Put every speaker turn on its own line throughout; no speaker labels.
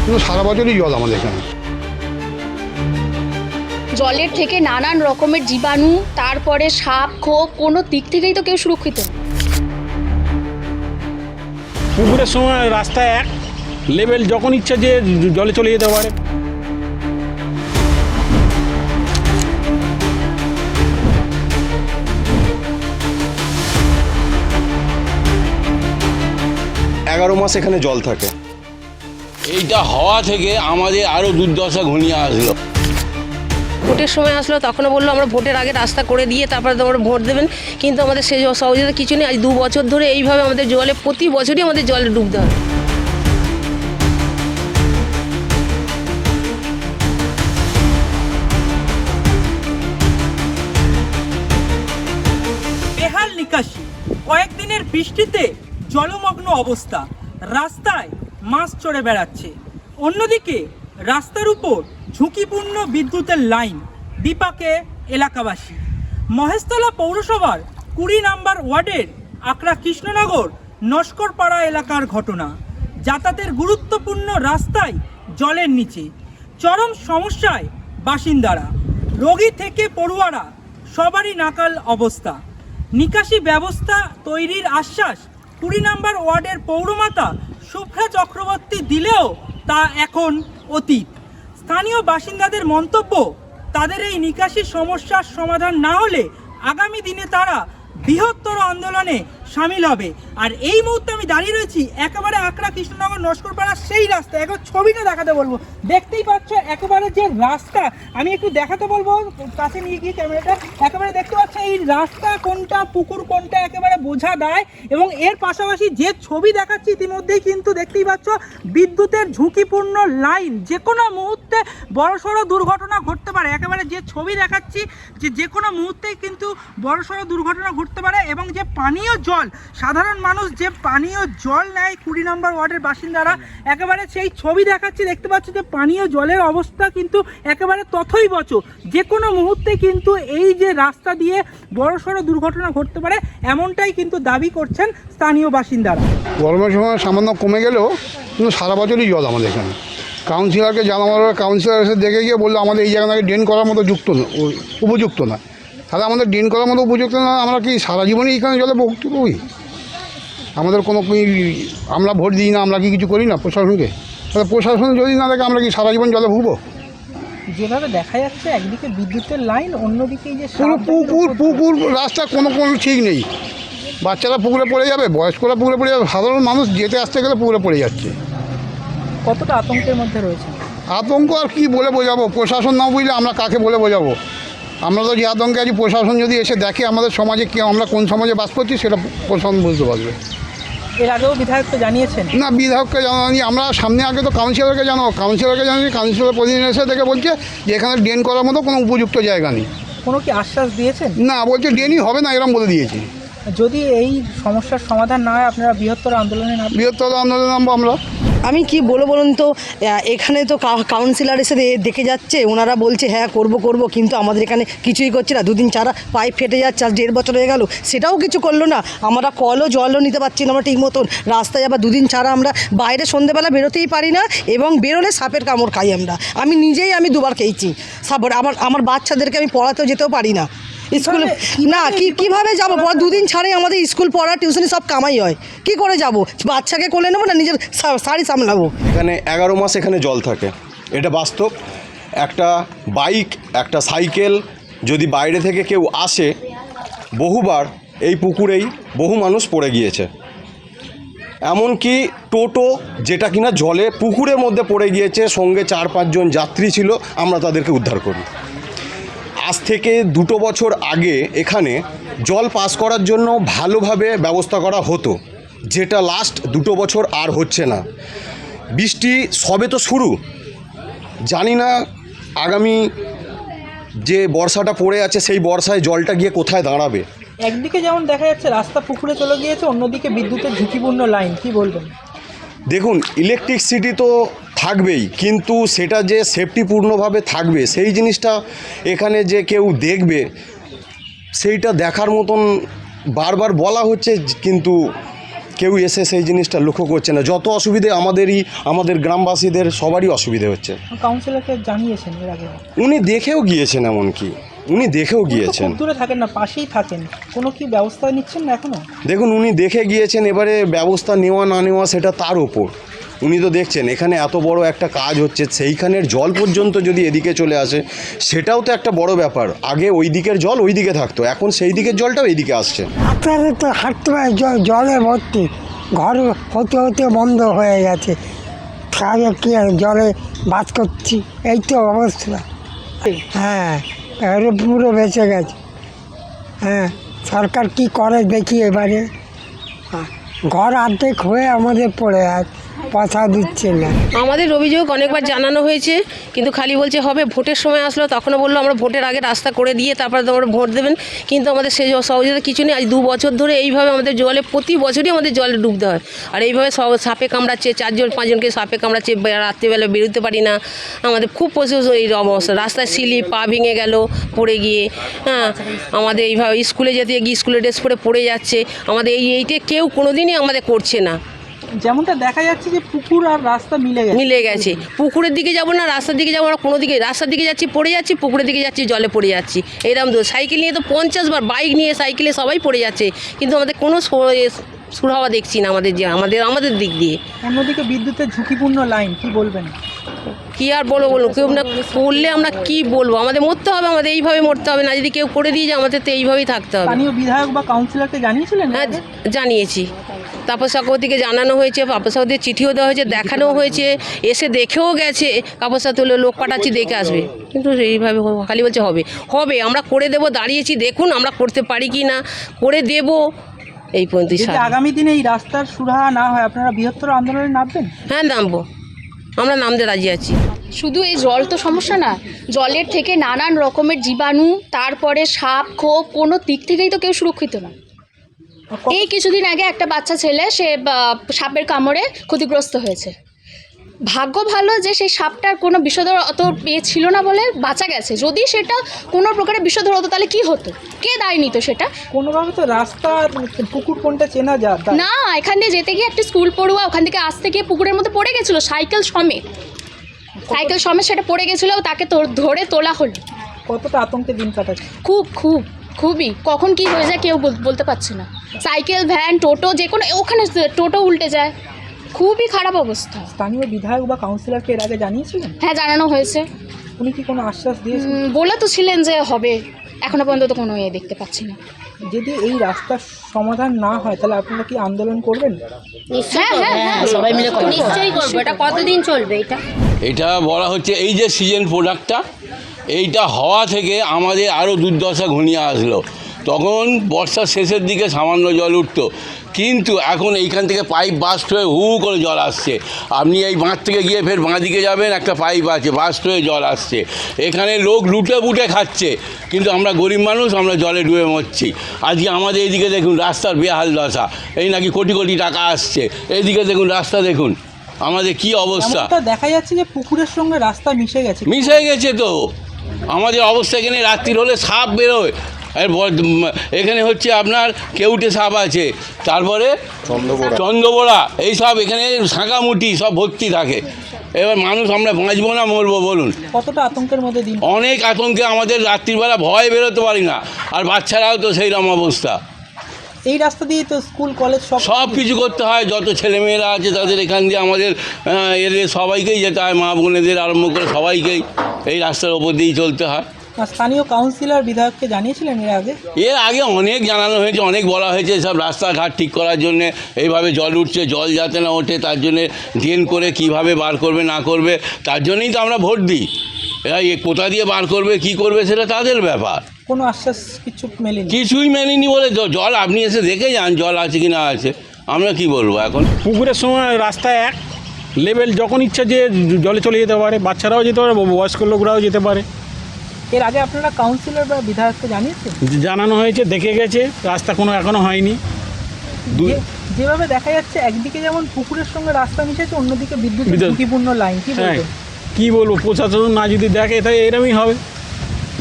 কিন্তু সারা বছরই জল আমাদের এখানে।
জলের থেকে নানান রকমের জীবাণু, তারপরে সাপ খোপ, কোনো দিক থেকেই তো কেউ সুরক্ষিত না।
পুকুরের সময় রাস্তায় এক লেভেল, যখন ইচ্ছা যে জলে চলে যেতে পারে।
এগারো মাস এখানে জল থাকে।
এইটা হওয়া থেকে আমাদের আরও দুর্দশা ঘনিয়ে আসলো।
ভোটের সময় আসলো, তখনও বললো আমরা ভোটের আগে রাস্তা করে দিয়ে তারপরে তোমরা ভোট দেবেন, কিন্তু আমাদের সেই সহযোগিতা কিছু নেই। আজ 2 বছর ধরে এইভাবে আমাদের জলে, প্রতি বছরই আমাদের জলে ডুবতে হয়।
বেহাল নিকাশি, কয়েকদিনের বৃষ্টিতে জলমগ্ন অবস্থা, রাস্তায় মাছ চড়ে বেড়াচ্ছে। অন্যদিকে রাস্তার উপর ঝুঁকিপূর্ণ বিদ্যুতের লাইন, বিপাকে এলাকাবাসী। মহেশতলা পৌরসভার 20 নম্বর ওয়ার্ডের আকরা কৃষ্ণনগর নস্করপাড়া এলাকার ঘটনা। যাতায়াতের গুরুত্বপূর্ণ রাস্তায় জলের নিচে, চরম সমস্যায় বাসিন্দারা, রোগী থেকে পড়ুয়ারা সবারই নাকাল অবস্থা। নিকাশি ব্যবস্থা তৈরির আশ্বাস 20 নম্বর ওয়ার্ডের পৌরমাতা শুভ্রা চক্রবর্তী দিলেও তা এখন অতীত। স্থানীয় বাসিন্দাদের মন্তব্য, তাদের এই নিকাশি সমস্যার সমাধান না হলে আগামী দিনে তারা বৃহত্তর আন্দোলনে সামিল হবে। আর এই মুহূর্তে আমি দাঁড়িয়ে রয়েছি একেবারে আকরা কৃষ্ণনগর নস্করপাড়ার সেই রাস্তা। একবার ছবিটা দেখাতে বলবো, দেখতেই পাচ্ছ একেবারে যে রাস্তা, আমি একটু দেখাতে বলবো কাছে নিয়ে গিয়ে ক্যামেরাটা। একেবারে দেখতে পাচ্ছ এই রাস্তা কোনটা, পুকুর কোনটা, একেবারে বোঝা দেয়। এবং এর পাশাপাশি যে ছবি দেখাচ্ছি ইতিমধ্যেই কিন্তু দেখতেই পাচ্ছ বিদ্যুতের ঝুঁকিপূর্ণ লাইন, যে কোনো মুহূর্তে বড়সড় দুর্ঘটনা ঘটতে পারে। একেবারে যে ছবি দেখাচ্ছি যে কোনো মুহূর্তেই কিন্তু বড়সড় দুর্ঘটনা ঘটতে পারে। এবং যে পানীয় জল, সাধারণ মানুষ যে পানীয় জল নেয় 20 নম্বর ওয়ার্ডের বাসিন্দারা, একেবারে সেই ছবি দেখাচ্ছি, দেখতে পাচ্ছ যে পানীয় জলের অবস্থা কিন্তু একেবারে তথৈবচ। যে কোনো মুহূর্তে কিন্তু এই যে রাস্তা দিয়ে বড়সড় দুর্ঘটনা ঘটতে পারে, এমনটাই কিন্তু দাবি করছেন স্থানীয় বাসিন্দারা।
গরমের সময় সামান্য কমে গেলেও কিন্তু সারা বছরই জল আমাদের এখানে। কাউন্সিলরকে জানাবার, কাউন্সিলর এসে দেখে গিয়ে বললো আমাদের এই জায়গাটাকে ড্রেন করার মতো উপযুক্ত না। তাহলে আমাদের ড্রেন করার মতো উপযুক্ত না, আমরা কি সারা জীবনই এখানে জলে ভুগতে পারি? আমাদের কোনো আমরা ভোট দিই না, আমরা কি কিছু করি না প্রশাসনকে? তাহলে প্রশাসন যদি না দেখে আমরা কি সারা জীবন জলে ভুগবো?
যেভাবে দেখা যাচ্ছে একদিকে বিদ্যুতের লাইন, অন্যদিকে যে
পুকুর রাস্তা কোনো ঠিক নেই। বাচ্চারা পুকুরে পড়ে যাবে, বয়স্করা পুকুরে পড়ে যাবে, সাধারণ মানুষ যেতে আসতে গেলে পুকুরে পড়ে যাচ্ছে।
কতটা আতঙ্কের মধ্যে রয়েছে?
আতঙ্ক আর কি বলে বোঝাবো? প্রশাসন না বুঝলে আমরা কাকে বলে বোঝাবো? আমরা তো যে আতঙ্কে আছি, প্রশাসন যদি এসে দেখে আমাদের সমাজে কি, আমরা কোন সমাজে বাস করছি সেটা প্রশাসন বুঝতে পারবে।
এর আগেও বিধায়ককে জানিয়েছেন?
না, বিধায়ককে জানানি আমরা। সামনে আগে তো কাউন্সিলরকে জানাবো, কাউন্সিলরকে জানানি। কাউন্সিলর প্রতিদিন এসে দেখে বলছে যে এখানে ড্রেন করার মতো কোনো উপযুক্ত জায়গা নেই।
কোনো কি আশ্বাস দিয়েছেন?
না, বলছে ড্রেনই হবে না, এরকম বলে দিয়েছি।
যদি এই সমস্যার সমাধান না হয় আপনারা বৃহত্তর আন্দোলনে নামবেন?
বৃহত্তর আন্দোলনে নামবো আমরা।
আমি কি বলবো বলুন তো, এখানে তো কাউন্সিলর এসে দেখে যাচ্ছে, ওনারা বলছে হ্যাঁ করব, কিন্তু আমাদের এখানে কিছুই করছে না। 2 দিন ছাড়া পাইপ ফেটে যাচ্ছে, আজ 1.5 বছর হয়ে গেল, সেটাও কিছু করলো না। আমরা কলও জলও নিতে পারছি না আমরা ঠিক মতন। রাস্তায় আবার 2 দিন ছাড়া আমরা বাইরে সন্ধ্যেবেলা বেরোতেই পারি না, এবং বেরোলে সাপের কামড় খাই আমরা। আমি নিজেই 2বার খেয়েছি সাপের। আমার বাচ্চাদেরকে আমি পড়াতেও যেতেও পারি না স্কুলে। না, কীভাবে যাবো? 2 দিন ছাড়াই আমাদের স্কুল পড়া, টিউশনি সব কামাই হয়। কি করে যাব? বাচ্চাকে কোলে নেবো না নিজের শাড়ি সামলাবো?
এখানে 11 মাস এখানে জল থাকে, এটা বাস্তব। একটা বাইক, একটা সাইকেল যদি বাইরে থেকে কেউ আসে, বহুবার এই পুকুরেই বহু মানুষ পড়ে গিয়েছে। এমনকি টোটো, যেটা কিনা জলে পুকুরের মধ্যে পড়ে গিয়েছে, সঙ্গে 4-5 জন যাত্রী ছিল, আমরা তাদেরকে উদ্ধার করি। আজ থেকে 2 বছর আগে এখানে জল পাস করার জন্য ভালোভাবে ব্যবস্থা করা হতো, যেটা লাস্ট 2 বছর আর হচ্ছে না। বৃষ্টি সবে তো শুরু, জানি না আগামী যে বর্ষাটা পড়ে আছে সেই বর্ষায় জলটা গিয়ে কোথায় দাঁড়াবে।
একদিকে যেমন দেখা যাচ্ছে রাস্তা পুকুরে চলে গিয়েছে, অন্যদিকে বিদ্যুতের ঝুঁকিপূর্ণ লাইন, কি বলবেন?
দেখুন, ইলেকট্রিসিটি তো থাকবেই, কিন্তু সেটা যে সেফটিপূর্ণভাবে থাকবে সেই জিনিসটা এখানে যে কেউ দেখবে, সেইটা দেখার মতন বারবার বলা হচ্ছে, কিন্তু কেউ এসে সেই জিনিসটা লক্ষ্য করছে না। যত অসুবিধে আমাদের গ্রামবাসীদের সবারই অসুবিধে হচ্ছে।
কাউন্সিলরকে জানিয়েছেন এর আগে?
উনি দেখেও গিয়েছেন, এমনকি উনি দেখেও গিয়েছেন।
খুব দূরে থাকেন না, পাশেই থাকেন, কোনো কি ব্যবস্থা নিচ্ছেন না এখনো?
দেখুন, উনি দেখে গিয়েছেন, এবারে ব্যবস্থা নেওয়া না নেওয়া সেটা তার ওপর। উনি তো দেখছেন এখানে এত বড় একটা কাজ হচ্ছে, সেইখানের জল পর্যন্ত যদি এদিকে চলে আসে সেটাও তো একটা বড় ব্যাপার। আগে ওই দিকের জল ওই দিকে থাকতো, এখন সেই দিকের জলটাও এইদিকে আসছে।
আপনাদের তো হাঁটতে পারে, জলে ভর্তি, ঘর হতে হতে বন্ধ হয়ে গেছে। তাহলে কি আর জলে বাস করছি, এই তো অবস্থা। হ্যাঁ, এর পুরো বেঁচে গেছে। হ্যাঁ, সরকার কি করে দেখি এবারে। ঘর অর্ধেক হয়ে আমাদের পড়ে আছে, পয়সা দিচ্ছে না।
আমাদের অভিযোগ অনেকবার জানানো হয়েছে, কিন্তু খালি বলছে হবে, ভোটের সময় আসলো তখনও বললো আমরা ভোটের আগে রাস্তা করে দিয়ে তারপরে তোমরা ভোট দেবেন, কিন্তু আমাদের সেই সহযোগিতা কিছু নেই। আজ 2 বছর ধরে এইভাবে আমাদের জলে, প্রতি বছরই আমাদের জলে ডুবতে হয়। আর এইভাবে সব সাপে কামড়াচ্ছে, 4-5জনকে সাপে কামড়াচ্ছে, রাত্রিবেলা বেরোতে পারি না। আমাদের খুব প্রচুর এই অবস্থা, রাস্তায় স্লিপ, পা ভেঙে গেল পড়ে গিয়ে। হ্যাঁ, আমাদের এইভাবে স্কুলে যেতে গিয়ে স্কুলে ড্রেস পরে পড়ে যাচ্ছে। আমাদের এইটা কেউ কোনোদিনই আমাদের করছে না।
যেমনটা দেখা যাচ্ছে যে পুকুর আর রাস্তা মিলে গেছে।
পুকুরের দিকে যাবো না, রাস্তার দিকে যাবো না, কোনো দিকে, রাস্তার দিকে যাচ্ছি পড়ে যাচ্ছি, পুকুরের দিকে যাচ্ছি জলে পড়ে যাচ্ছি। এরকম তো সাইকেল নিয়ে তো 50 বার, বাইক নিয়ে সাইকেলে সবাই পড়ে যাচ্ছে, কিন্তু আমাদের কোনো সুরাহা দেখছি না আমাদের দিক দিয়ে।
অন্যদিকে বিদ্যুতের ঝুঁকিপূর্ণ লাইন, কি বলবেন?
কি আর বলবো, কেউ না করলে আমরা কি বলবো, আমাদের মরতে হবে, আমাদের এইভাবে মরতে হবে না। যদি কেউ করে দিয়ে যায় আমাদের তো এইভাবেই থাকতে হবে।
স্থানীয় বিধায়ক বা কাউন্সিলরকে জানিয়েছিলেন?
হ্যাঁ, জানিয়েছি। তাপস চক্রবর্তীকে জানানো হয়েছে, তাপস চক্রবর্তীর চিঠিও দেওয়া হয়েছে, দেখানো হয়েছে, এসে দেখেও গেছে। তাপস তুলে লোক পাঠাচ্ছি, দেখে আসবে, কিন্তু এইভাবে খালি বলছে হবে, আমরা করে দেবো, দাঁড়িয়েছি, দেখুন আমরা করতে পারি কি না, করে দেবো। এই পর্যন্ত।
আগামী দিনে এই রাস্তার সুরাহা না হয় আপনারা বৃহত্তর আন্দোলনে নামবেন?
হ্যাঁ, নামবো, আমরা নামতে রাজি আছি।
শুধু এই জল তো সমস্যা না, জলের থেকে নানান রকমের জীবাণু, তারপরে সাপ খোপ, কোনো দিক থেকেই তো কেউ সুরক্ষিত না। এই কিছুদিন আগে একটা বাচ্চা ছেলে সে সাপের কামড়ে ক্ষতিগ্রস্ত হয়েছে। ভাগ্য ভালো যে সেই সাপটার কোনো বিষধর অত ছিল না বলে বাঁচা গেছে। যদি সেটা কোনো প্রকারের বিষধর হতো তাহলে কি হতো, কে দায় নিত সেটা?
কোনোভাবে তো রাস্তা পুকুর কোনটা চেনা যায়
না। এখান দিয়ে যেতে গিয়ে একটা স্কুল পড়ুয়া ওখান থেকে আসতে গিয়ে পুকুরের মধ্যে পড়ে গেছিলো, সাইকেল সমেত সেটা পড়ে গেছিলো, তাকে ধরে তোলা হলো।
কতটা আতঙ্কে দিন কাটাচ্ছে?
খুবই, কখন কি হয়ে যায় কেউ বলতে পারছে না। সাইকেল, ভ্যান, টোটো, যে কোনো, ওখানে টোটো উল্টে যায়, খুবই খারাপ অবস্থা।
স্থানীয় বিধায়ক বা কাউন্সিলরকে এর আগে জানিয়েছিলেন?
হ্যাঁ, জানানো হয়েছে।
উনি কি কোনো আশ্বাস দিয়েছেন?
বলে তো ছিলেন যে হবে, এখনো পর্যন্ত তো কোনো দেখতে পাচ্ছি না।
যদি এই রাস্তার সমাধান না হয় তাহলে আপনারা কি আন্দোলন করবেন?
হ্যাঁ, সবাই মিলে নিশ্চয়ই করবো। এটা কতদিন চলবে?
এটা বলা হচ্ছে এই যে সিজন প্রোডাক্টটা, এইটা হওয়া থেকে আমাদের আরও দুর্দশা ঘনিয়ে আসলো। তখন বর্ষার শেষের দিকে সামান্য জল উঠতো, কিন্তু এখন এইখান থেকে পাইপ বাস্ট হয়ে হু করে জল আসছে। আপনি এই বাঁধ থেকে গিয়ে ফের বাঁ দিকে যাবেন, একটা পাইপ আছে, বাস্ট হয়ে জল আসছে। এখানে লোক লুটে বুটে খাচ্ছে, কিন্তু আমরা গরিব মানুষ, আমরা জলে ডুবে মরছি। আজকে আমাদের এইদিকে দেখুন রাস্তার বেহাল দশা, এই নাকি কোটি কোটি টাকা আসছে, এইদিকে দেখুন রাস্তা দেখুন আমাদের কি অবস্থা।
দেখা যাচ্ছে যে পুকুরের সঙ্গে রাস্তা
মিশে গেছে তো আমাদের অবস্থা। এখানে রাত্রির হলে সাপ বেরোয়, এখানে হচ্ছে আপনার কেউটে সাপ আছে, তারপরে চন্দ্রবোড়া, এই সব এখানে শাঁকামুটি সব ভর্তি থাকে। এবার মানুষ আমরা বাঁচবো না মরবো বলুন?
কতটা আতঙ্কের মধ্যে দিন?
অনেক আতঙ্কে, আমাদের রাত্রিবেলা ভয় বেরোতে পারি না, আর বাচ্চারাও তো সেই রকম অবস্থা।
এই রাস্তা দিয়ে তো স্কুল কলেজ
সব কিছু করতে হয়, যত ছেলেমেয়েরা আছে তাদের এখান দিয়ে আমাদের এদের সবাইকেই যেতে হয়, মা বোনেদের আরম্ভ করে সবাইকেই এই রাস্তার ওপর দিয়েই চলতে হয়।
স্থানীয় কাউন্সিলর বিধায়ককে জানিয়েছিলেন এর আগে?
অনেক জানানো হয়েছে, অনেক বলা হয়েছে সব রাস্তাঘাট ঠিক করার জন্যে। এইভাবে জল উঠছে, জল যাতে না ওঠে তার জন্যে ড্রেন করে কীভাবে বার করবে না করবে, তার জন্যই তো আমরা ভোট দিই। এরা কোথা দিয়ে বার করবে কি করবে সেটা তাদের ব্যাপার।
কোনো আশ্বাস
কিছুই মেলেনি বলে জল আপনি এসে দেখে যান জল আছে কি না আছে, আমরা কি বলবো এখন।
পুকুরের সময় রাস্তা এক লেভেল, যখন ইচ্ছা যে জলে চলে যেতে পারে, বাচ্চারাও যেতে পারে, বয়স্ক লোকরাও যেতে পারে।
এর আগে আপনারা কাউন্সিলর বা বিধায়ককে জানিয়েছেন?
জানানো হয়েছে, দেখে গেছে, রাস্তা এখনো হয়নি।
যেভাবে দেখা যাচ্ছে একদিকে যেমন পুকুরের সঙ্গে রাস্তা মিশেছে, অন্যদিকে বিদ্যুতের ঝুঁকিপূর্ণ লাইন,
কি বলবো, প্রশাসন না যদি দেখে তাই এরকমই হবে।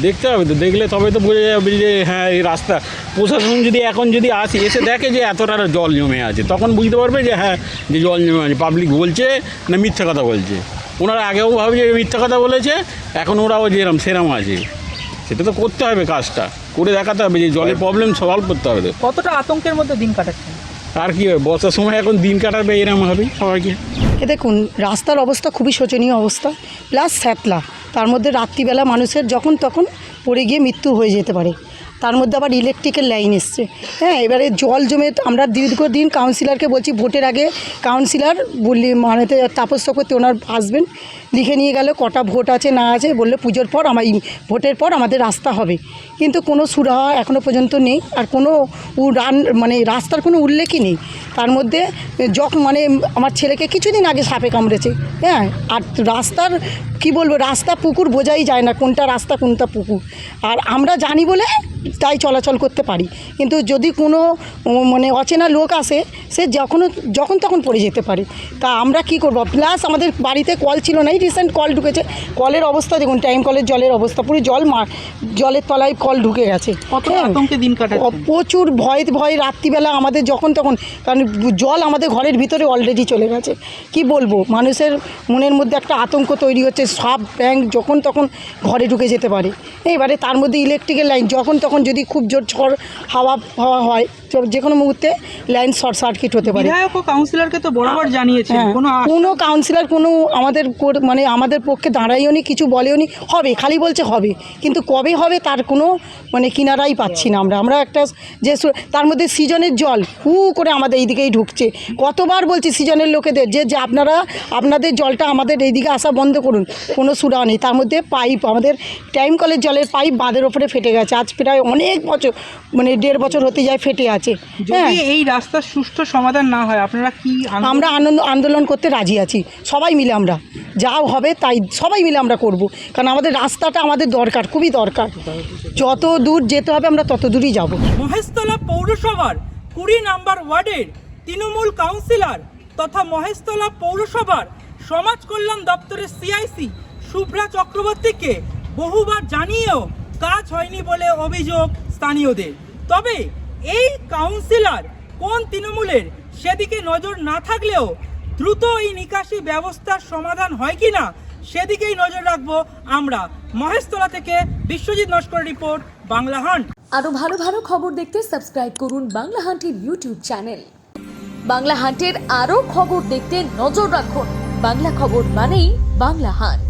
দেখতে হবে তো, দেখলে তবে তো বোঝা যাবে যে হ্যাঁ এই রাস্তা প্রশাসন যদি এখন যদি আসে এসে দেখে যে এতটা জল জমে আছে, তখন বুঝতে পারবে যে হ্যাঁ যে জল জমে আছে, পাবলিক বলছে না মিথ্যা কথা বলছে। ওনারা আগেও ভাবে যে মিথ্যা কথা বলেছে, এখন ওরাও যেরম সেরম আছে। সেটা তো করতে হবে, কাজটা করে দেখাতে হবে যে জলের প্রবলেম সলভ করতে হবে।
কতটা আতঙ্কের মধ্যে দিন কাটাচ্ছেন?
আর কি হবে, বর্ষার সময় এখন দিন কাটাবে এরম হবেই সবাইকে।
দেখুন রাস্তার অবস্থা খুবই শোচনীয় অবস্থা, প্লাস স্যাতলা, তার মধ্যে রাত্রিবেলা মানুষের যখন তখন পড়ে গিয়ে মৃত্যু হয়ে যেতে পারে। তার মধ্যে আবার ইলেকট্রিকের লাইন এসছে। হ্যাঁ, এবারে জল জমে আমরা দীর্ঘদিন কাউন্সিলরকে বলছি, ভোটের আগে কাউন্সিলর বললি মানে তাপস চক্রবর্তী ওনার হাজবেন্ড লিখে নিয়ে গেল কটা ভোট আছে না আছে, বললে পুজোর পর ভোটের পর আমাদের রাস্তা হবে, কিন্তু কোনো সুরাহা এখনও পর্যন্ত নেই। আর কোনো মানে রাস্তার কোনো উল্লেখই নেই। তার মধ্যে মানে আমার ছেলেকে কিছুদিন আগে সাপে কামড়েছে। হ্যাঁ, আর রাস্তার কি বলবো, রাস্তা পুকুর বোঝাই যায় না কোনটা রাস্তা কোনটা পুকুর। আর আমরা জানি বলে তাই চলাচল করতে পারি, কিন্তু যদি কোনো মানে অচেনা লোক আসে সে যখন তখন পড়ে যেতে পারে। তা আমরা কি করব? প্লাস আমাদের বাড়িতে কল ছিল না, এই রিসেন্ট কল ঢুকেছে। কলের অবস্থা দেখুন, টাইম কলের জলের অবস্থা পুরো জলের তলায় কল ঢুকে গেছে।
আতঙ্কে দিন কাটাচ্ছেন?
প্রচুর ভয় রাত্রিবেলা আমাদের যখন তখন, কারণ জল আমাদের ঘরের ভিতরে অলরেডি চলে গেছে। কি বলবো, মানুষের মনের মধ্যে একটা আতঙ্ক তৈরি হচ্ছে, সাপ ব্যাঙ যখন তখন ঘরে ঢুকে যেতে পারে। এবারে তার মধ্যে ইলেকট্রিকের লাইন যখন তখন যদি খুব জোর ঝড় হাওয়া হয়, যে কোনো মুহূর্তে লাইন শর্ট সার্কিট হতে পারে।
বিধায়ক ও কাউন্সিলরকে তো বরাবর জানিয়েছেন,
কোনো কাউন্সিলর কোনো মানে আমাদের পক্ষে দাঁড়াইও নি, কিছু বলেও নি। হবে, খালি বলছে হবে, কিন্তু কবে হবে তার কোনো মানে কিনারাই পাচ্ছি না আমরা একটা যে তার মধ্যে সিজনের জল হু করে আমাদের এইদিকেই ঢুকছে। কতবার বলছি সিজনের লোকেদের যে আপনাদের জলটা আমাদের এইদিকে আসা বন্ধ করুন, কোনো সুরা নেই। তার মধ্যে পাইপ, আমাদের টাইম কলের জলের পাইপ বাঁধের ওপরে ফেটে গেছে, আজ প্রায় অনেক বছর মানে 1.5 বছর হতে যায় ফেটে আছে। হ্যাঁ,
এই রাস্তার সুষ্ঠু সমাধান না হয় আপনারা কি?
আমরা আন্দোলন করতে রাজি আছি, সবাই মিলে আমরা যা হবে তাই সবাই মিলে আমরা করব, কারণ আমাদের রাস্তাটা আমাদের দরকার, খুবই দরকার। যত দূর যেতে হবে আমরা তত দূরই যাব।
মহেশতলা পৌরসভার 20 নম্বর ওয়ার্ডের তৃণমূল কাউন্সিলর তথা মহেশতলা পৌরসভার সমাজ কল্যাণ দপ্তরের সিআইসি শুভ্রা চক্রবর্তীকে বহুবার জানিয়েও কাজ হয়নি বলে অভিযোগ স্থানীয়দের। তবে এই কাউন্সিলর কোন তৃণমূলের সেদিকে নজর না থাকলেও দ্রুত এই নিকাশি ব্যবস্থার সমাধান হয় কিনা সেদিকেই নজর রাখবো আমরা। মহেশতলা থেকে বিশ্বজিৎ নস্কর রিপোর্ট, বাংলা হান্ট।
আরো ভালো ভালো খবর দেখতে সাবস্ক্রাইব করুন বাংলা হান্টের ইউটিউব চ্যানেল। বাংলা হান্টের আরো খবর দেখতে নজর রাখুন। বাংলা খবর মানেই বাংলা হান্ট।